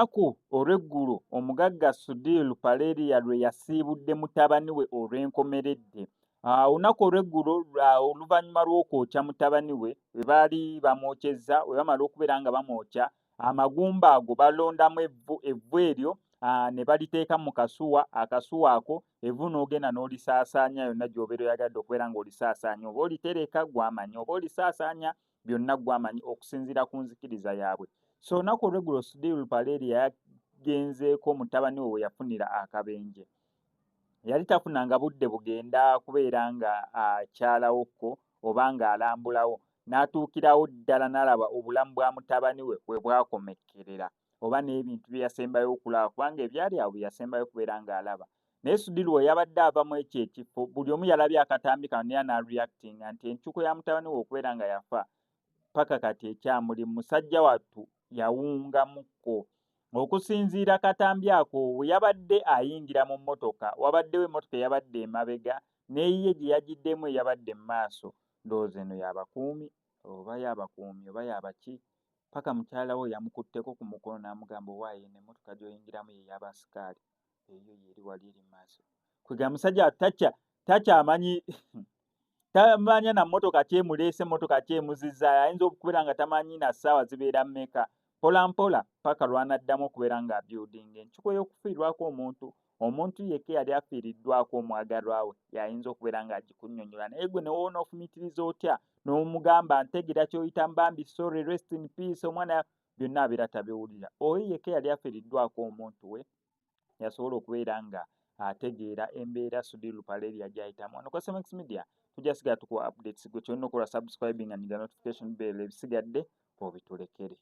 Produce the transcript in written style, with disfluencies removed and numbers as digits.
Olunaku olw'eggulo omugagga Sudhir Paleria lwe yasiibudde mutabani we olw'enkomeredde. Olunaku olw'eggulo oluvannyuma lw'okwokya mutabani we bwe baali bamwokyezza, bwe bamala okubeera nga bamwokya, amagumba ago balondamu evvu eryo ne baliteeka mu kasuwa, akasuwa ako evvu n'ogenda n'olisaasaanya yonna gy'obeera oyagadde okubeera ng'olisaasaanya, oba olitereka gw'amanyi, oba olisaasaanya byonna gw'amanyi okusinziira ku nzikiriza yaabwe. So olunaku olw'eggulo Sudhir Paleria yagenzeeko mutabani we yafunira akabenje. Yali tafunanga budde bugenda kubeera nga akyalawokko oba ng'alambulawo, n'atuukirawo ddala n'alaba obulamu bwa mutabani we bwe bwakomekkerera oba n'ebintu bye yasembayo okulaba kubanga ebyali awo bye yasembayo kubeera ng'alaba. Naye Sudhir we yabadde avamu ekyo ekifo, buli omu yalabye akatambi kano naye n'areactinga nti encuko ya mutabani we okubeera nga yafa paka kati ekyamuli. Musajja wattu yawungamukko. Okusinziira katambi ako we yabadde ayingira mu mmotoka, wabaddewo emmotoka eyabadde emabega n'eyiye gye yagiddemu eyabadde mu maaso. Ndowooza eno y'abakuumi oba y'abakuumi oba y'abaki, paka mukyala we yamukutteko ku mukono n'amugamba owaaye eno emmotoka gy'oyingiramu ye y'abasikaali, eyo yeri wali eri mu maaso. Kwegamba musajja takyamanyi tamanya na mmotoka ki emuleese, mmotoka ki emuzizza, ayinza okubeera nga tamanyi na ssaawa zibeera mmeka. Mpola mpola paka lw'anaddamu okubeera ng'abyudinga. Encuko y'okufiirwako omuntu yekka eyali afiiriddwako omwagalwa we y'ayinza okubeera ng'agikunnyonnyola, naye gwe ne woona ofumitiriza otya n'omugamba ntegeera ky'oyitamu bambi sorry, rest in peace, omwana byonna abeera tabiwulira. Oyo yekka eyali afiiriddwako omuntu we yasobola okubeera nga ategeera embeera Sudhir Paleria gy'ayitamu. Wano ku SMX Media tujja sigala tukuwa updates, gwe ky'olina okukola subscribing and the notification bell, ebisigadde obitulekere.